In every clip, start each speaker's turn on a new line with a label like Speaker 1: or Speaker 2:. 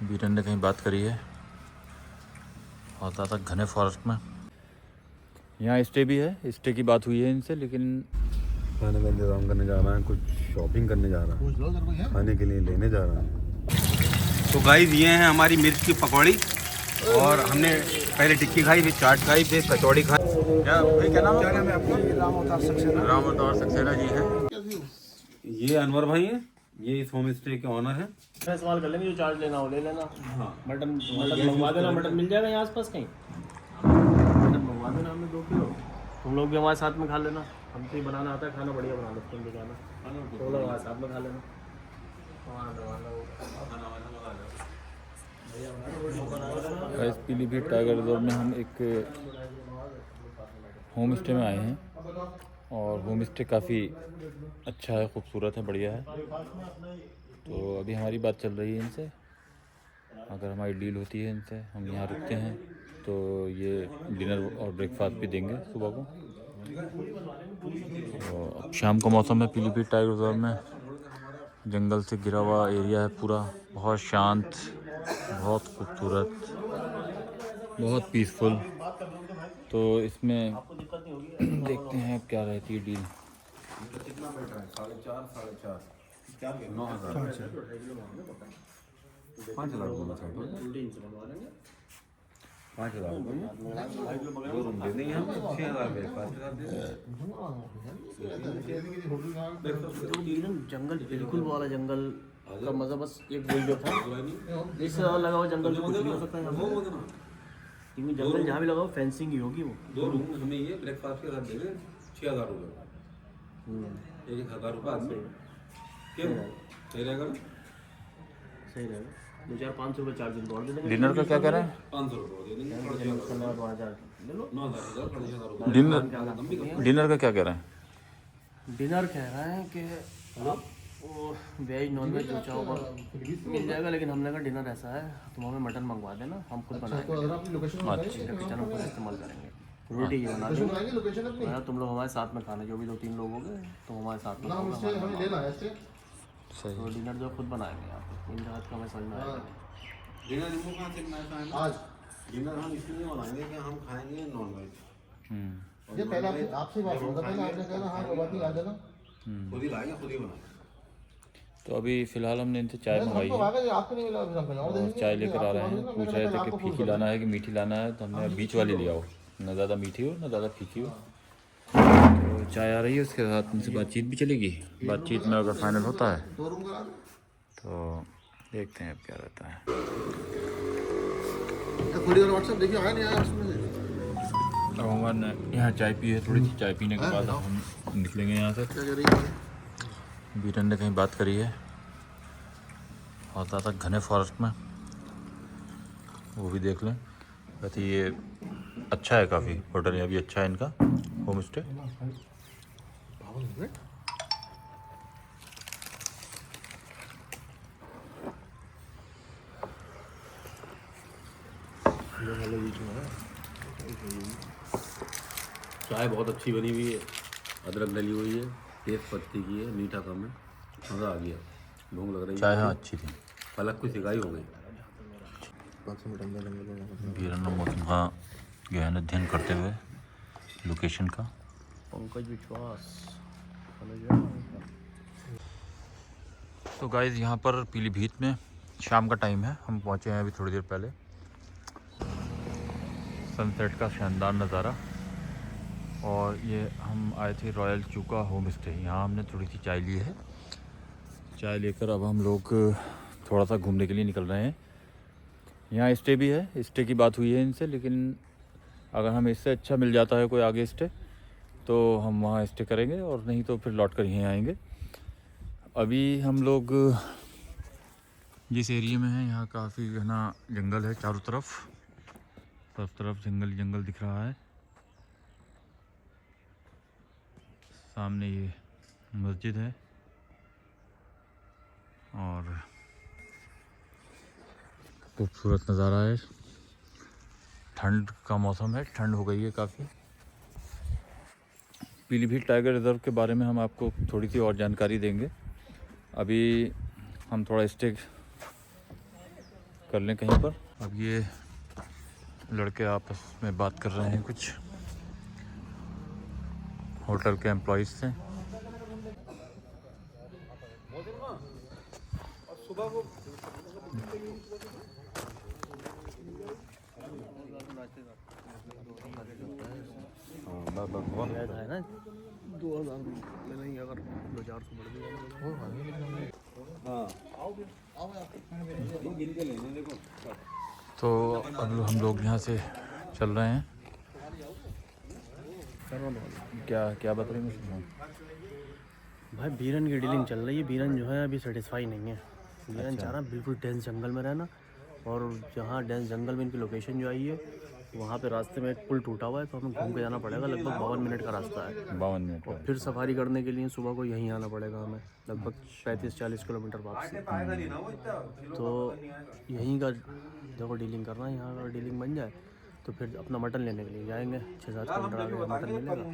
Speaker 1: बीरन ने कहीं बात करी है और ज़्यादा घने फॉरेस्ट में। यहाँ स्टे भी है, स्टे की बात हुई है इनसे, लेकिन
Speaker 2: खाने का इंतजाम करने जा रहा है, कुछ शॉपिंग करने जा रहा है, खाने के लिए लेने जा रहा है। तो गाइस ये हैं हमारी मिर्च की पकौड़ी, और हमने पहले टिक्की खाई, फिर चाट खाई, फिर कचौड़ी खाई। क्या भाई, क्या नाम है आपका? राम अवतार सक्सेना जी हैं। ये अनवर भाई हैं, ये इस होम स्टे के ऑनर हैं।
Speaker 3: सवाल कर लेंगे, जो चार्ज लेना हो ले लेना।
Speaker 2: हाँ,
Speaker 3: मटन मंगवा देना, मटन मिल जाएगा यहाँ आसपास कहीं। मटन मंगवा देना हमें 2 किलो, तुम लोग भी हमारे साथ में खा लेना। हमको ही बनाना आता है, खाना बढ़िया बना लेते हैं, खाना तो लोग हमारे साथ में खा लेना।
Speaker 1: पीलीभीत टाइगर रिजर्व में हम एक होम स्टे में आए हैं, और होम स्टे काफ़ी अच्छा है, खूबसूरत है, बढ़िया है। तो अभी हमारी बात चल रही है इनसे, अगर हमारी डील होती है इनसे, हम यहाँ रुकते हैं तो ये डिनर और ब्रेकफास्ट भी देंगे सुबह को। तो अब शाम का मौसम है पीलीभीत टाइगर रिजर्व में, जंगल से घिरा हुआ एरिया है पूरा, बहुत शांत, बहुत खूबसूरत, बहुत पीसफुल। तो इसमें देखते हैं क्या रहती है डील।
Speaker 2: कितना बैठ रहा है? 4.5 9,000 5,00,000 बोला था। 5,000 दो रूम दे देंगे हम, 6,000
Speaker 3: जंगल बिल्कुल वाला जंगल का मजा बस एक वही जो था, इससे लगा हुआ जंगल कुछ नहीं हो सकता यहाँ पे, क्योंकि जंगल जहाँ भी लगा हो फेंसिंग ही होगी वो।
Speaker 2: 2 रूम हमें ये ब्रेकफास्ट के साथ देंगे 6,000 रुपये, 1,000 रुपये आदमी। क्यों सही रहेगा ना?
Speaker 3: सही रहेगा। 2-4-500 रुपये चार्ज और दे देंगे।
Speaker 1: डिनर का क्या कह रहे हैं?
Speaker 2: 500 रुपये दे देंगे,
Speaker 3: 9,000 ले लो।
Speaker 2: 9,000 6,500 रुपये।
Speaker 1: डिनर का क्या कह रहे हैं?
Speaker 3: डिनर कह रहे हैं कि आप वो वेज नॉन वेज जो चाहो मिल जाएगा, लेकिन हमने कहा डिनर ऐसा है, तुम हमें मटन मंगवा देना, हम खुद बनाएंगे। अच्छा, किचन हम खुद इस्तेमाल करेंगे, रोटी ये बना देंगे, तुम लोग हमारे साथ में खाना, जो भी 2-3 लोग हो गए तो हमारे साथ में
Speaker 1: सही।
Speaker 3: तो डिनर जो खुद बनाएंगे आप, इन रात का हमें समझ में आएगा।
Speaker 2: डिनर हमको कहाँ से बनाना है? आज डिनर हम इसलिए बनाएंगे कि हम खाएंगे नॉन वेज।
Speaker 4: ये पहले आपसे बात होगा, पहले आपने कहना हाँ वो बात ही आ जाना,
Speaker 2: खुद ही लाएंगे, खुद ही बनाएंगे।
Speaker 1: तो अभी फ़िलहाल हमने इनसे चाय मंगाई है,
Speaker 4: आपको नहीं मिला
Speaker 1: और चाय लेकर आ रहे हैं। पूछ रहे थे कि फीकी लाना है कि मीठी लाना है, तो हमने बीच वाली लिया हो, ना ज़्यादा मीठी हो ना ज़्यादा फीकी हो। तो चाय आ रही है, उसके साथ इनसे बातचीत भी चलेगी। बातचीत में अगर फाइनल होता है तो देखते हैं अब क्या रहता है।
Speaker 4: व्हाट्सएप देखिए आया नहीं आया उसमें से।
Speaker 1: अब हमने यहाँ चाय पी है, थोड़ी सी चाय पीने के बाद हम निकलेंगे यहाँ से। बीरन ने कहीं बात करी है और ज़्यादा घने फॉरेस्ट में, वो भी देख लें। वैसे ये अच्छा है काफ़ी, होटल यहाँ भी अच्छा है इनका होम स्टे।
Speaker 2: चाय बहुत अच्छी बनी हुई है, अदरक डली हुई है, तेज पत्ती की है, मीठा कम है, मज़ा आ गया, भूख लग रही है।
Speaker 1: चाय हाँ अच्छी थी।
Speaker 2: पलक की सिकाई हो गई।
Speaker 1: बीरन ने मौसम का गहन अध्ययन करते हुए लोकेशन का।
Speaker 3: पंकज विश्वास।
Speaker 1: तो गाइज़ यहाँ पर पीलीभीत में शाम का टाइम है, हम पहुँचे हैं अभी थोड़ी देर पहले। सनसेट का शानदार नज़ारा, और ये हम आए थे रॉयल चूका होम स्टे, यहाँ हमने थोड़ी सी चाय ली है। चाय लेकर अब हम लोग थोड़ा सा घूमने के लिए निकल रहे हैं। यहाँ स्टे भी है, स्टे की बात हुई है इनसे, लेकिन अगर हम इससे अच्छा मिल जाता है कोई आगे स्टे तो हम वहाँ स्टे करेंगे, और नहीं तो फिर लौट कर यहीं आएंगे। अभी हम लोग जिस एरिया में हैं यहाँ काफ़ी घना जंगल है, चारों तरफ सब तरफ जंगल जंगल दिख रहा है। सामने ये मस्जिद है, और खूबसूरत नज़ारा है। ठंड का मौसम है, ठंड हो गई है काफ़ी। पीलीभीत टाइगर रिजर्व के बारे में हम आपको थोड़ी सी और जानकारी देंगे। अभी हम थोड़ा स्टे कर लें कहीं पर। अब ये लड़के आपस में बात कर रहे हैं कुछ होटल के एम्प्लॉइज से।
Speaker 3: है ना 2000 में नहीं, अगर 2400 बढ़ गया
Speaker 1: तो अब हम लोग यहाँ से चल रहे हैं। क्या बता रहे हैं
Speaker 3: भाई? बीरन की डीलिंग चल रही है। बीरन जो है अभी सेटिस्फाई नहीं है। बीरन चाह रहा है बिल्कुल डेंस जंगल में रहना, और जहाँ डेंस जंगल में इनकी लोकेशन जो आई है वहाँ पे रास्ते में एक पुल टूटा हुआ है, तो हमें घूम के जाना पड़ेगा। लगभग 52 मिनट का रास्ता है।
Speaker 1: 52 मिनट
Speaker 3: और फिर सफारी करने के लिए सुबह को यहीं आना पड़ेगा हमें, लगभग 35-40 किलोमीटर वापसी। तो यहीं का देखो डीलिंग करना है। यहाँ अगर डीलिंग बन जाए तो फिर अपना मटन लेने के लिए जाएंगे। 6-7 किलोमीटर आगे मटन मिलेगा,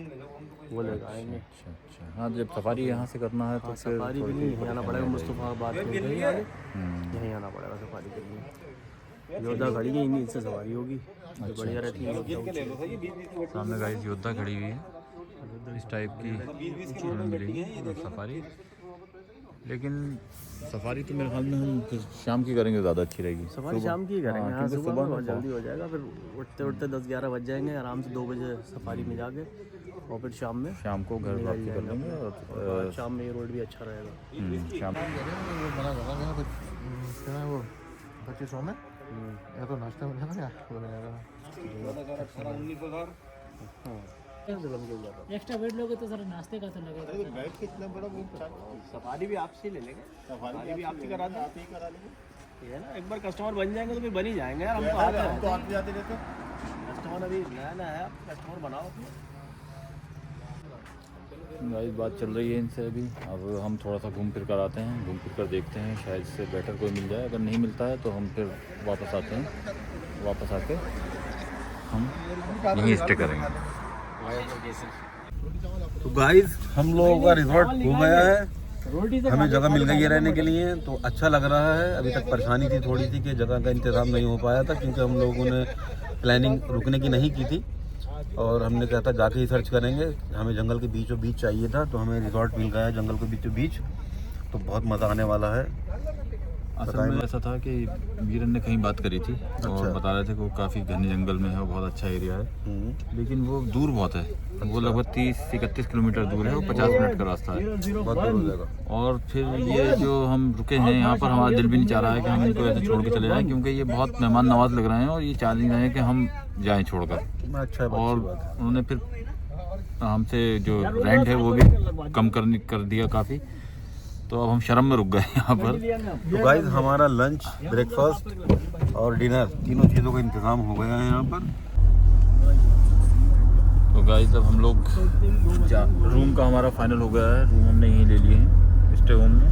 Speaker 3: वो ले आएंगे।
Speaker 1: अच्छा। हाँ, जब सफारी यहाँ से करना है तो
Speaker 3: हाँ,
Speaker 1: फिर
Speaker 3: सफारी के लिए यहीं आना पड़ेगा। मुस्तफाबाद में यहीं आगे यहीं आना पड़ेगा सफारी के लिए। योद्धा खड़ी है, इन्हीं से सवारी होगी जो बढ़िया रहती है।
Speaker 1: सामने गाइस योद्धा खड़ी हुई है, इस टाइप की हमें मिलेगी सफारी। लेकिन सफारी तो मेरे ख्याल में हम फिर शाम की करेंगे, ज़्यादा अच्छी रहेगी।
Speaker 3: सफारी शाम की करेंगे। हाँ,
Speaker 1: क्योंकि
Speaker 3: सुबह में बहुत जल्दी हो जाएगा। फिर उठते उठते 10-11 बज जाएंगे, आराम से 2 बजे सफारी में जाके, और फिर शाम को
Speaker 1: घर वापसी कर लेंगे। और
Speaker 3: शाम में ये रोड भी अच्छा रहेगा।
Speaker 1: शाम
Speaker 4: बना करा कुछ क्या है वो 2500 में या तो नाश्ता मिलेगा ना, वो मिलेगा।
Speaker 5: एक्स्ट्रा वेट लोगे तो सर नाश्ते का तो लगेगा।
Speaker 4: बैठ के इतना बड़ा वो
Speaker 3: सफारी भी आपसे ले लेंगे, सफारी भी आपसे करा
Speaker 4: आप ही करा लेंगे।
Speaker 3: ये ना, एक बार कस्टमर बन जाएंगे तो फिर बन ही जाएंगे यार। हम तो आते
Speaker 4: जाते रहते
Speaker 3: कस्टमर अभी नया नया है, कस्टमर बनाओ।
Speaker 1: गाइस बात चल रही है इनसे अभी। अब हम थोड़ा सा घूम फिर कर आते हैं, घूम फिर कर देखते हैं, शायद इससे बेटर कोई मिल जाए। अगर नहीं मिलता है तो हम फिर वापस आते हैं। वापस आके हम यहीं स्टे करेंगे।
Speaker 2: तो गाइस हम लोगों का रिजॉर्ट हो गया है, हमें जगह मिल गई है रहने के लिए, तो अच्छा लग रहा है। अभी तक परेशानी थी थोड़ी सी कि जगह का इंतज़ाम नहीं हो पाया था, क्योंकि हम लोगों ने प्लानिंग रुकने की नहीं की थी, और हमने कहा था जाके ही सर्च करेंगे। हमें जंगल के बीचों बीच चाहिए था, तो हमें रिजॉर्ट मिल गया है जंगल के बीचों बीच, तो बहुत मज़ा आने वाला है।
Speaker 1: असल में ऐसा था कि बीरन ने कहीं बात करी थी और बता रहे थे कि वो काफ़ी घने जंगल में है, वो बहुत अच्छा एरिया है, लेकिन वो दूर बहुत है। वो लगभग 30-31 किलोमीटर दूर है, वो 50 मिनट का रास्ता है,
Speaker 2: बहुत दूर हो जाएगा।
Speaker 1: और फिर ये जो हम रुके हैं यहाँ पर, हमारा दिल भी नहीं चाह रहा है कि हम इनको ऐसे छोड़ के चले जाएं, क्योंकि ये बहुत मेहमान नवाज लग रहे हैं और ये चाह नहीं रहे हैं कि हम जाएं छोड़कर।
Speaker 2: अच्छा,
Speaker 1: और उन्होंने फिर हमसे जो रेंट है वो भी कम कर दिया काफ़ी, तो अब हम शर्म में रुक गए यहाँ पर।
Speaker 2: तो गाइस हमारा लंच, ब्रेकफास्ट और डिनर तीनों चीज़ों का इंतज़ाम हो गया है यहाँ पर।
Speaker 1: तो गाइस अब हम लोग रूम का हमारा फाइनल हो गया है, रूम हमने यहीं ले लिए हैं स्टे होम में,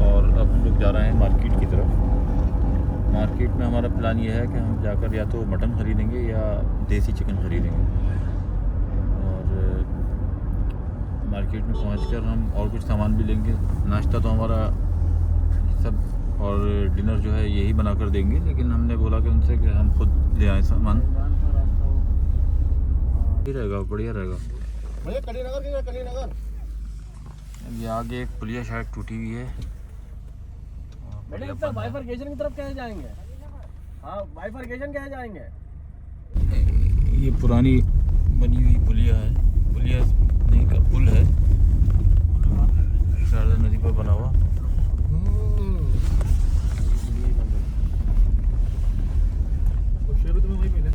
Speaker 1: और अब हम लोग जा रहे हैं मार्केट की तरफ। मार्केट में हमारा प्लान ये है कि हम जाकर या तो मटन ख़रीदेंगे या देसी चिकन ख़रीदेंगे, और मार्केट में पहुंचकर हम और कुछ सामान भी लेंगे। नाश्ता तो हमारा सब, और डिनर जो है यही बना कर देंगे, लेकिन हमने बोला कि उनसे कि हम खुद ले आए सामान, ही रहेगा, बढ़िया रहेगा।
Speaker 4: भैया कलीनगर
Speaker 1: ये आगे एक पुलिया शायद टूटी हुई है।
Speaker 3: बेटे बाइफरकेशन की तरफ कैसे जाएंगे? हाँ, बाइफरकेशन कैसे जाएंगे?
Speaker 1: ये पुरानी बनी हुई पुलिया है, पुलिया नहीं का पुल है, शारदा नदी पर बना हुआ।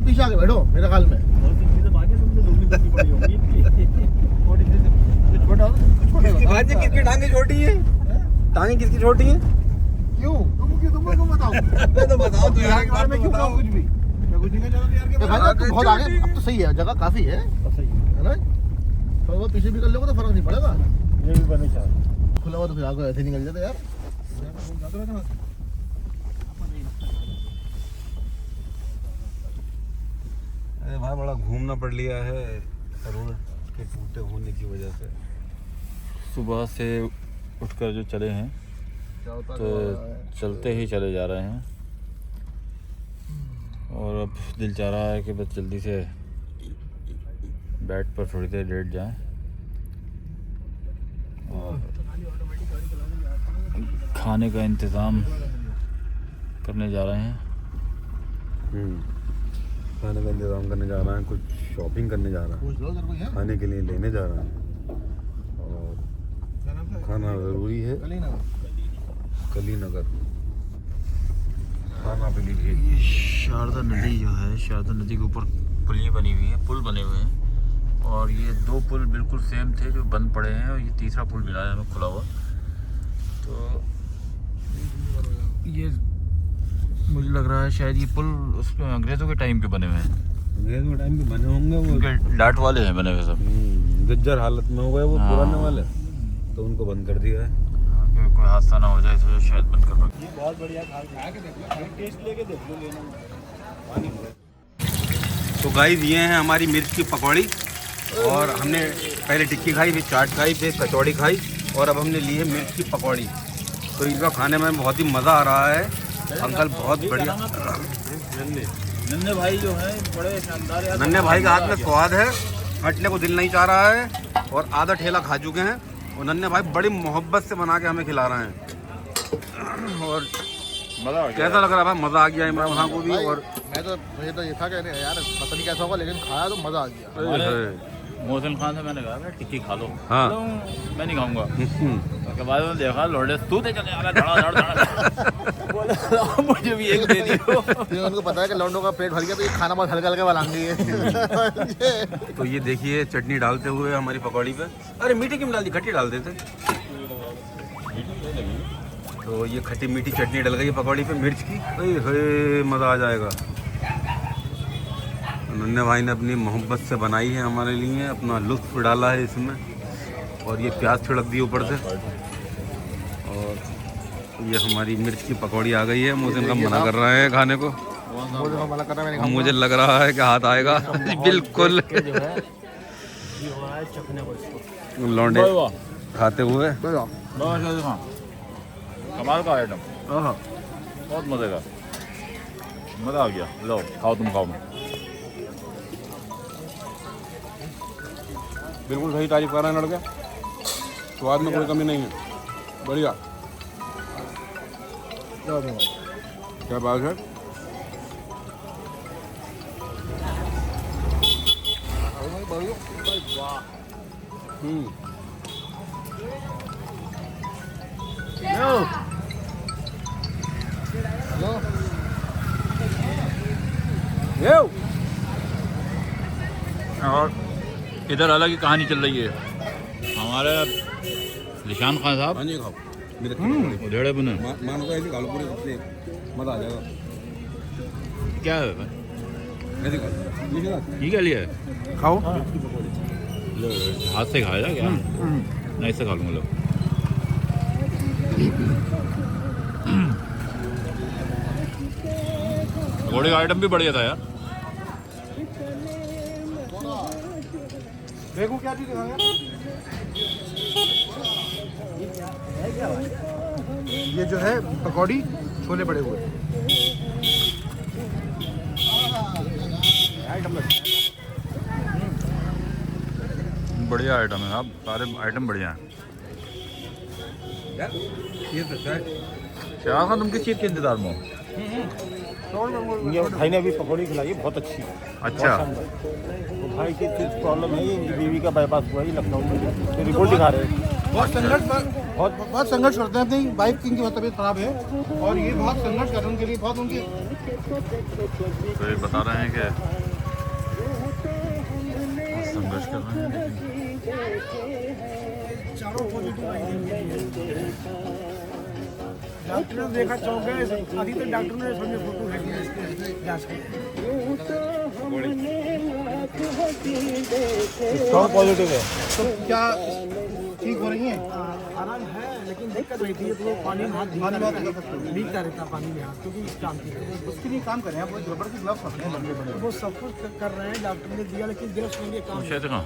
Speaker 4: पीछे आके बैठो मेरे ख्याल में।
Speaker 2: किसकी टांगे छोटी है? टांगे किसकी छोटी है?
Speaker 4: क्यों तुमको बताओ? मैं तो बताओ तो यार के बारे में क्यों कुछ भी मैं कुछ नहीं कहना यार के बारे में। बहुत आगे, अब तो सही है, जगह काफी है ना। थोड़ा बहुत पीछे भी कर लोगे तो फर्क नहीं पड़ेगा। ये भी बने चाहे खुला हुआ तो फिर आगे ऐसे निकल जाते यार।
Speaker 2: अरे भाई बड़ा घूमना पड़ लिया है रोड के टूटे होने की वजह से।
Speaker 1: सुबह से उठकर जो चले हैं तो चलते ही चले जा रहे हैं, और अब दिल चाह रहा है कि बस जल्दी से बेड पर थोड़ी देर लेट जाएं और खाने का इंतज़ाम करने जा रहे हैं।
Speaker 2: खाने का इंतज़ाम करने जा रहा है, कुछ शॉपिंग करने जा रहा है, खाने के लिए लेने जा रहा है और खाना ज़रूरी है। कली नगर खाना पे लीजिए।
Speaker 1: ये शारदा नदी जो है, शारदा नदी के ऊपर पुलियाँ बनी हुई हैं, पुल बने हुए हैं और ये दो पुल बिल्कुल सेम थे जो बंद पड़े हैं और ये तीसरा पुल मिला है हमें खुला हुआ। तो ये मुझे लग रहा है शायद ये पुल उसमें अंग्रेज़ों के टाइम के बने हुए हैं,
Speaker 2: अंग्रेज़ों के टाइम पे बने होंगे वो,
Speaker 1: क्योंकि डाट वाले हैं बने हुए सब।
Speaker 2: गज्जर हालत में हो गए वो,
Speaker 1: हाँ।
Speaker 2: पुराने वाले, तो उनको बंद कर दिया है।
Speaker 1: कोई हादसा ना हो जाए इस वजह से शायद बंद कर रहा है।
Speaker 4: बहुत बढ़िया खा के देखो, टेस्ट लेके देख लो लेना।
Speaker 2: तो गाइस ये हैं हमारी मिर्च की पकौड़ी और हमने पहले टिक्की खाई, फिर चाट खाई, फिर कचौड़ी खाई और अब हमने ली है मिर्च की पकौड़ी। तो इनका खाने में बहुत ही मज़ा आ रहा है। अंकल बहुत बढ़िया।
Speaker 1: नन्हे भाई जो है बड़े शानदार यार।
Speaker 2: नन्हे भाई के हाथ में स्वाद है, हटने को दिल नहीं चाह रहा है और आधा ठेला खा चुके हैं और नन्हे भाई बड़ी मोहब्बत से बना के हमें खिला रहे हैं। और
Speaker 1: मज़ा
Speaker 2: कैसा लग रहा है भाई? मज़ा आ गया इमरान खान को भी। और
Speaker 4: मुझे तो ये था कि यार पता नहीं कैसा होगा, लेकिन खाया तो मज़ा आ गया।
Speaker 1: मोहसिन खान से मैंने कहा टिक्की खा लो।
Speaker 2: हाँ।
Speaker 1: तो मैं नहीं खाऊंगा। उसके बाद मैंने देखा लौटे तू दे चले आ रहा बोला मुझे भी एक दे दियो।
Speaker 4: उनको पता है कि लौंडों का पेट भर गया तो ये खाना बहुत हल्का हल्का बनाएंगे।
Speaker 2: तो ये देखिए चटनी डालते हुए हमारी पकौड़ी पे। अरे मीठी क्यों डाल दी? खट्टी डाल देते। तो ये खट्टी मीठी चटनी डल गई है पकौड़ी पे मिर्च की। अरे मज़ा आ जाएगा। नन्हे भाई ने अपनी मोहब्बत से बनाई है हमारे लिए, अपना लुत्फ़ डाला है इसमें और ये प्याज छिड़क दी ऊपर से। और ये हमारी मिर्च की पकौड़ी आ गई है। मोहसिन का मना कर रहा है खाने को। मुझे लग रहा है कि हाथ आएगा बिल्कुल। लौंडे खाते हुए
Speaker 1: कमाल का आइटम, बहुत मज़े का, मज़ा आ गया। लो खाओ, तुम खाओ।
Speaker 2: बिल्कुल सही तारीफ कर रहे हैं लड़के, स्वाद में कोई कमी नहीं है, बढ़िया। क्या बात है?
Speaker 1: और इधर अलग ही कहानी चल रही है। हमारे निशान खान साहब
Speaker 2: हाँ जी खाओ, मेरे
Speaker 1: उधेड़े बुने
Speaker 2: मानो को ऐसे खा लो पूरे, सबसे मज़ा आ जाएगा।
Speaker 1: क्या है
Speaker 2: ऐसे खा लो,
Speaker 1: ये क्या लिया है?
Speaker 2: खाओ।
Speaker 1: हाथ से खाया क्या? नहीं, इससे खा लूँगा। लो घोड़े का आइटम भी बढ़िया था यार।
Speaker 4: देखो क्या चीज़ दिखाएंगे। ये जो है पकौड़ी, छोले बड़े हुए।
Speaker 1: बढ़िया आइटम है आप, सारे आइटम बढ़िया हैं।
Speaker 2: ये तो है।
Speaker 1: शाह खान, तुम किस चीज़ के इंतजार में हो?
Speaker 6: ये भाई ने अभी पकौड़ी खिलाई, बहुत अच्छी।
Speaker 1: अच्छा,
Speaker 6: तो भाई की प्रॉब्लम है, इनकी बीवी का बाईपास हुआ है लखनऊ में, तो रिपोर्ट दिखा रहे हैं।
Speaker 4: बहुत संघर्ष करते हैं। अपनी वाइफ की इनकी तबीयत खराब है और ये बहुत संघर्ष कर रहे हैं उनके लिए, बहुत उनकी।
Speaker 1: तो ये बता रहे हैं कि संघर्ष कर रहे हैं,
Speaker 4: डॉक्टर ने देखा चौंक गए, अभी तो डॉक्टर ने सामने फोटो भेजी है इसके जांच की।
Speaker 6: स्ट्रॉन्ग पॉजिटिव है।
Speaker 4: तो क्या ठीक हो रही हैं?
Speaker 7: आराम है, लेकिन दिक्कत रहती है तो पानी में हाथ भीगता रहता पानी में हाथ, क्योंकि जानती है
Speaker 4: उसके लिए काम करें आप, रबड़ के ग्लव्स रखते हैं लंबे बड़े।
Speaker 7: वो सब कुछ कर रहे हैं, डॉक्टर ने दिया, लेकिन ग्लव्स लेंगे काम
Speaker 1: शायद कहाँ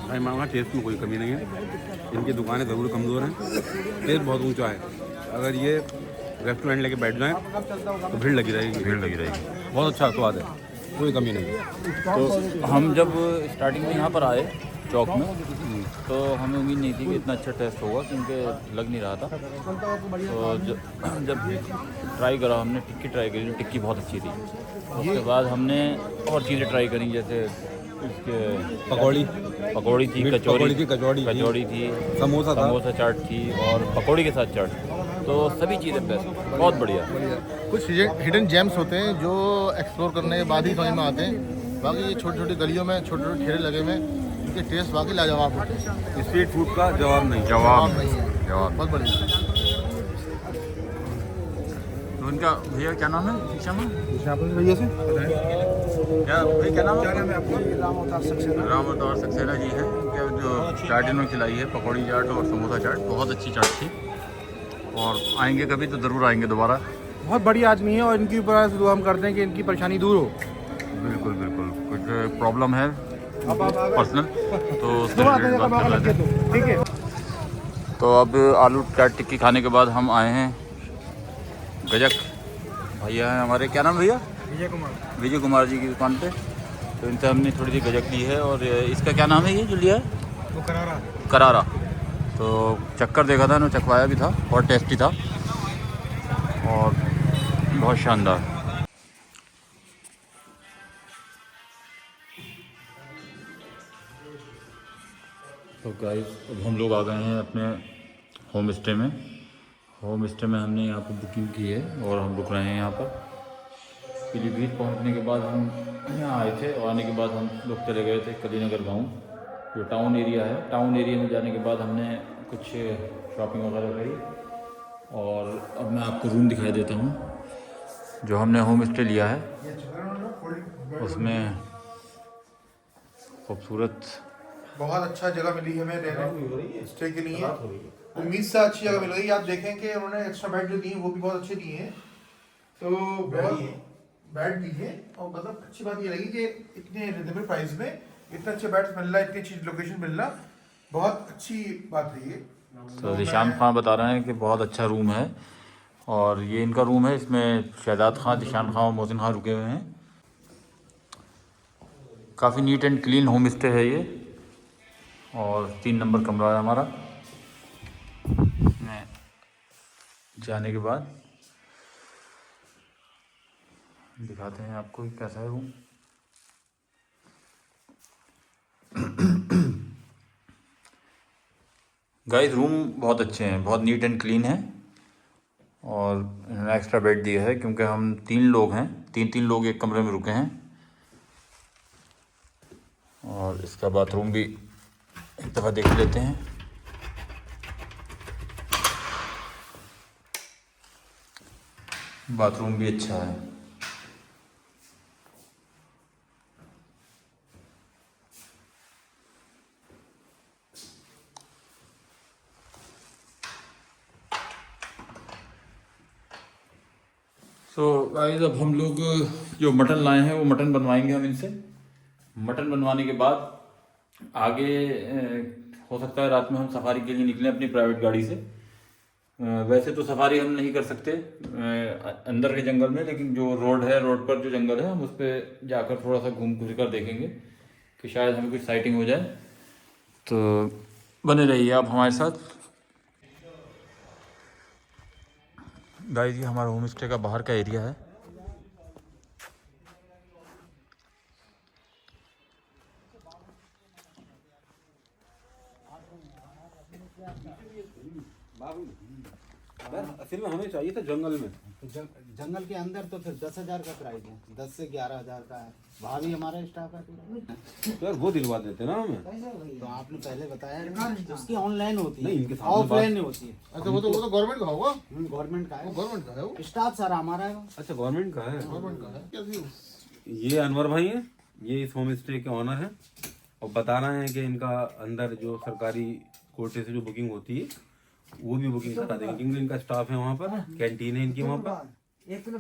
Speaker 2: भाई मामा टेस्ट में कोई कमी नहीं है। इनकी दुकानें ज़रूर कमज़ोर हैं, टेस्ट बहुत ऊंचा है। अगर ये रेस्टोरेंट लेके बैठ जाएं तो भीड़ लगी रहेगी।
Speaker 1: भीड़ लगी रहेगी।
Speaker 2: बहुत अच्छा स्वाद है, कोई कमी नहीं है।
Speaker 1: तो हम जब स्टार्टिंग में यहाँ पर आए चौक में तो हमें उम्मीद नहीं थी कि इतना अच्छा टेस्ट होगा, क्योंकि लग नहीं रहा था। तो जब ट्राई करा हमने, टिक्की ट्राई करी, टिक्की बहुत अच्छी थी। उसके बाद हमने और चीज़ें ट्राई करी, जैसे इसके
Speaker 2: पकौड़ी
Speaker 1: थी, कचौड़ी थी, समोसा चाट थी और पकौड़ी के साथ चाट। तो सभी चीज़ें बेस्ट, बहुत बढ़िया।
Speaker 4: कुछ हिडन जेम्स होते हैं जो एक्सप्लोर करने के बाद ही समझ में आते हैं। बाकी ये छोटी छोटी गलियों में छोटे छोटे ठेले लगे हुए हैं, इनके टेस्ट बाकी लाजवाब होते हैं।
Speaker 2: स्ट्रीट फूड का जवाब नहीं।
Speaker 1: जवाब
Speaker 4: नहीं है,
Speaker 1: जवाब।
Speaker 4: बहुत बढ़िया।
Speaker 1: तो उनका भैया क्या नाम है? शिक्षा में
Speaker 2: भैया से
Speaker 1: क्या भाई क्या नाम है आपका? राम अवतार सक्सेना जी हैं, क्या जो चाट इन्होंने खिलाई है, पकौड़ी चाट और समोसा चाट, बहुत अच्छी चाट थी। और आएंगे कभी तो ज़रूर आएंगे दोबारा।
Speaker 6: बहुत बढ़िया आदमी है और इनकी ऊपर दुआ हम करते हैं कि इनकी परेशानी दूर हो।
Speaker 1: बिल्कुल बिल्कुल, कुछ प्रॉब्लम है पर्सनल तो उससे रिलेटेड बात कर रहे थे।
Speaker 6: ठीक है।
Speaker 1: तो अब आलू चाट टिक्की खाने के बाद हम आए हैं गजक भैया हैं हमारे, क्या नाम भैया? विजय कुमार जी की दुकान पे। तो इनसे हमने थोड़ी सी गजक ली है। और इसका क्या नाम है ये जो लिया है?
Speaker 6: वो
Speaker 1: करारा। तो चक्कर देखा था ना, चखवाया भी था, और टेस्टी था और बहुत शानदार। तो गाइस अब हम लोग आ गए हैं अपने होम स्टे में। होम स्टे में हमने यहाँ पर बुकिंग की है और हम रुक रहे हैं यहाँ पर। पीलीभीत पहुँचने के बाद हम यहाँ आए थे और आने के बाद हम लोग चले गए थे कलीनगर गाँव, जो टाउन एरिया है। टाउन एरिया में जाने के बाद हमने कुछ शॉपिंग वगैरह करी और अब मैं आपको रूम दिखाई देता हूँ जो हमने होम स्टे लिया है। उसमें खूबसूरत
Speaker 8: बहुत अच्छा जगह मिली हमें रहने स्टे के लिए। उम्मीद से अच्छी जगह मिल गई। आप देखें कि उन्होंने एक्स्ट्रा बेड जो दिए वो भी बहुत अच्छे दिए हैं। तो बहुत बेड दिए और मतलब अच्छी बात ये लगी कि इतने रिजनेबल प्राइस में इतने अच्छे बेड्स मिल रहा है, इतनी अच्छी लोकेशन मिल रहा, बहुत अच्छी बात है ये।
Speaker 1: तो दिशान खां बता रहे हैं कि बहुत अच्छा रूम है और ये इनका रूम है। इसमें शहजाद खां, दिशान खां और मोहसिन खां रुके हुए हैं। काफ़ी neat and clean home stay है ये और 3 नंबर कमरा है हमारा। इसमें जाने के बाद दिखाते हैं आपको कि कैसा है रूम। गाइस रूम बहुत अच्छे हैं, बहुत नीट एंड क्लीन है और इन्होंने एक्स्ट्रा बेड दिया है क्योंकि हम 3 लोग हैं, 3 लोग एक कमरे में रुके हैं। और इसका बाथरूम भी एक दफ़ा देख लेते हैं। बाथरूम भी अच्छा है। तो गाइस अब हम लोग जो मटन लाए हैं वो मटन बनवाएंगे हम इनसे। मटन बनवाने के बाद आगे हो सकता है रात में हम सफारी के लिए निकलें अपनी प्राइवेट गाड़ी से। वैसे तो सफारी हम नहीं कर सकते अंदर के जंगल में, लेकिन जो रोड है, रोड पर जो जंगल है हम उस पर जाकर थोड़ा सा घूम फिर कर देखेंगे कि शायद हमें कुछ साइटिंग हो जाए। तो बने रहिए आप हमारे साथ। गाइस ये हमारा होम स्टे का बाहर का एरिया है।
Speaker 2: असल में हमें चाहिए था जंगल में।
Speaker 9: जंगल के अंदर तो फिर 10,000 का प्राइस है, 10 से 11,000 का है। वहाँ भी हमारा स्टाफ है
Speaker 2: तो यार वो दिलवा देते ना हमें।
Speaker 9: तो आपने पहले बताया उसकी ऑनलाइन होती
Speaker 2: नहीं,
Speaker 9: है,
Speaker 2: इनके सामने
Speaker 9: ऑफलाइन नहीं होती है।
Speaker 4: अच्छा वो तो गवर्नमेंट का होगा।
Speaker 9: गवर्नमेंट का है,
Speaker 4: गवर्नमेंट का है वो।
Speaker 9: स्टाफ सारा हमारा है।
Speaker 2: अच्छा गवर्नमेंट का है।
Speaker 4: गवर्नमेंट का है। क्या थी?
Speaker 2: ये अनवर भाई हैं, ये इस होम स्टे के ऑनर हैं और बता रहे हैं कि इनका अंदर जो सरकारी कोटे से जो बुकिंग होती है वो भी बुकिंग करा देंगे क्योंकि इनका स्टाफ है वहाँ पर, कैंटीन है इनकी वहाँ पर।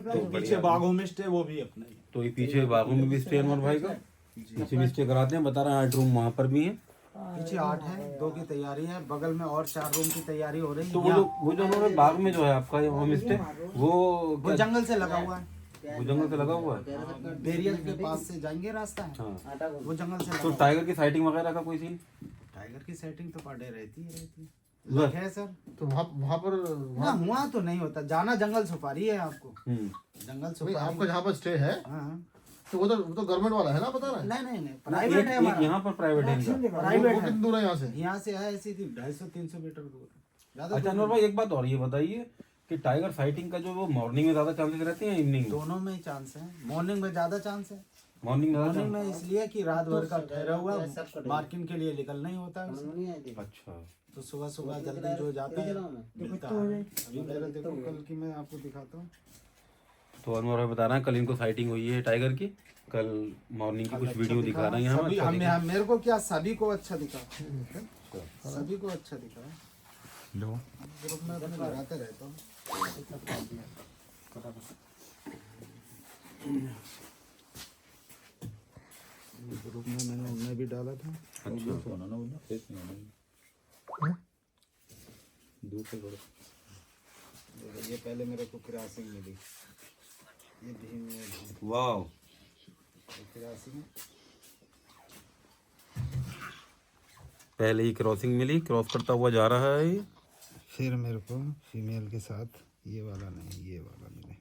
Speaker 9: तो पीछे बागों में स्टे वो भी अपना ही।
Speaker 2: तो ये पीछे बागों में भी स्टे अनवर भाई का, पीछे भी स्टे कराते हैं। बता रहे हैं 8 रूम वहाँ पर भी हैं
Speaker 9: पीछे 8 है, 2 की तैयारी है, बगल में और 4 रूम की तैयारी हो रही है।
Speaker 2: तो वो जो उन्होंने बाग में जो है आपका होम स्टे
Speaker 9: वो जंगल से लगा हुआ है,
Speaker 2: वो जंगल से लगा हुआ है।
Speaker 9: बैरियर के पास से जाएंगे रास्ता है,
Speaker 2: हाँ।
Speaker 9: वो जंगल से
Speaker 2: तो
Speaker 9: लगा।
Speaker 2: टाइगर की साइटिंग वगैरह का कोई सीन?
Speaker 9: टाइगर की सेटिंग तो पर डे रहती है लग है सर।
Speaker 4: तो वहाँ पर
Speaker 9: ना हुआ तो नहीं होता, जाना जंगल सफारी है आपको, जंगल
Speaker 4: नहीं,
Speaker 9: सफारी।
Speaker 4: आपका जहाँ पर स्टे है
Speaker 9: हाँ
Speaker 4: तो वो तो गवर्नमेंट वाला है ना, बता रहा है?
Speaker 9: नहीं प्राइवेट है हमारा।
Speaker 2: यहाँ पर प्राइवेट है इनका।
Speaker 9: प्राइवेट
Speaker 4: वो
Speaker 9: है,
Speaker 4: कितनी दूर है यहाँ से?
Speaker 9: यहाँ से है ऐसी 250-300 मीटर दूर है, ज्यादा
Speaker 2: अच्छा अनवर भाई, एक बात और ये बताइए कि टाइगर साइटिंग का जो वो मॉर्निंग में ज्यादा चांसेस रहते हैं या इवनिंग में?
Speaker 9: दोनों में ही चांस है। मॉर्निंग में ज्यादा चांस है,
Speaker 2: मॉर्निंग में
Speaker 9: मॉर्निंग में इसलिए कि रात भर का ठहरा हुआ मार्किंग के लिए निकलना ही होता है उसे।
Speaker 2: अच्छा
Speaker 9: तो सुबह सुबह जल्दी जो जाता है मिलता है। अभी मेरा देखो कल की मैं आपको दिखाता हूँ।
Speaker 2: तो अनवर भाई बता रहे हैं कल इनको साइटिंग हुई है टाइगर की, कल मॉर्निंग की कुछ वीडियो दिखा रहे हैं
Speaker 9: सभी
Speaker 2: यहाँ
Speaker 9: हम मेरे को क्या सभी को अच्छा दिखा, सभी को अच्छा दिखा।
Speaker 1: लो
Speaker 9: ग्रुप में अपने लगाते रहता हूँ। ग्रुप में मैंने उनमें भी डाला था। ये पहले मेरे को क्रॉसिंग मिली, ये भीम में
Speaker 2: वाह
Speaker 9: क्रॉसिंग।
Speaker 2: पहले ही क्रॉसिंग मिली, क्रॉस करता हुआ जा रहा है ये।
Speaker 9: फिर मेरे को फीमेल के साथ ये वाला नहीं, ये वाला मिले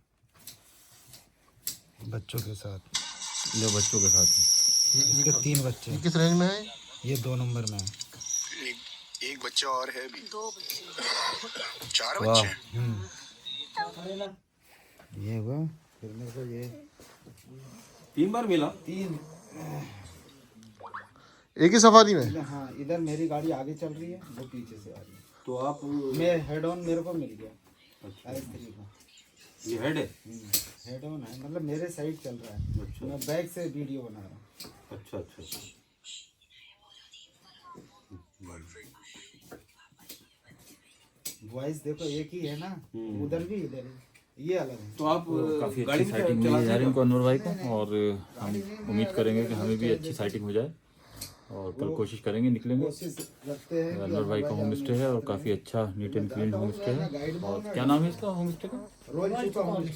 Speaker 9: बच्चों के साथ,
Speaker 2: जो बच्चों के साथ है।
Speaker 9: इसके 3 बच्चे।
Speaker 4: किस रेंज में है?
Speaker 9: ये 2 नंबर में है।
Speaker 8: एक बच्चा और है अभी,
Speaker 5: 2 बच्चे
Speaker 8: 4 बच्चे हैं।
Speaker 9: ये हुआ, फिर मेरे को ये
Speaker 2: 3 बार मिला।
Speaker 9: 3।
Speaker 4: एक ही सफारी में?
Speaker 9: हाँ, इधर मेरी गाड़ी आगे चल रही है, वो पीछे से आ रही है।
Speaker 2: तो आप
Speaker 9: मैं हेड ऑन मेरे को मिल गया। S3 का
Speaker 2: ये हेड है?
Speaker 9: हेड ऑन है, मतलब मेरे साइड चल रहा है।
Speaker 2: अच्छा।
Speaker 9: मैं बैक से वीडियो बना रहा हूँ।
Speaker 2: अच्छा अच्छा।
Speaker 9: वॉइस देखो एक ही है ना, उधर भी इधर भी, ये अलग है।
Speaker 2: तो आप
Speaker 1: काफ़ी
Speaker 2: गाड़ी
Speaker 1: अच्छी
Speaker 2: में
Speaker 1: साइटिंग
Speaker 2: चला
Speaker 1: मिली है इनको अनवर भाई को, और हम उम्मीद करेंगे कि हमें भी अच्छी साइटिंग हो जाए, और कल कोशिश करेंगे निकलेंगे।
Speaker 9: कोशिश रखते हैं कि
Speaker 1: अनवर भाई का होम स्टे है और काफ़ी अच्छा neat and clean home stay है। और क्या नाम है इसका होम स्टे का?
Speaker 9: रोज चुका हूँ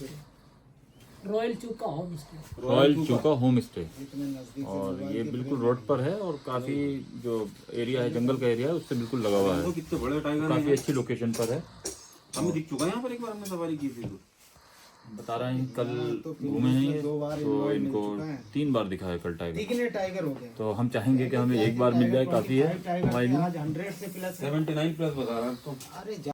Speaker 5: रॉयल चूका होम स्टे।
Speaker 1: रॉयल चूका होम स्टे।
Speaker 9: इतने नजदीक से
Speaker 1: और ये बिल्कुल रोड पर है और काफ़ी जो एरिया है जंगल का एरिया है उससे बिल्कुल लगा हुआ है,
Speaker 2: कितने बड़े टाइगर
Speaker 1: काफ़ी अच्छी लोकेशन पर है।
Speaker 2: हमें दिख चुका है यहाँ पर, एक बार हमने सवारी की थी।
Speaker 1: बता रहे हैं कल
Speaker 9: तो
Speaker 1: घूमे हैं ये,
Speaker 9: 2 बार
Speaker 1: तो
Speaker 9: मिल
Speaker 1: इनको
Speaker 9: चुका है।
Speaker 1: 3 बार दिखा है कल टाइगर।
Speaker 9: कितने टाइगर हो गए?
Speaker 1: तो हम चाहेंगे कि हमें एक बार मिल जाए, काफ़ी है हमारे लिए।
Speaker 9: आज 100 से प्लस
Speaker 2: 79 प्लस बता रहा हूँ तो।
Speaker 9: अरे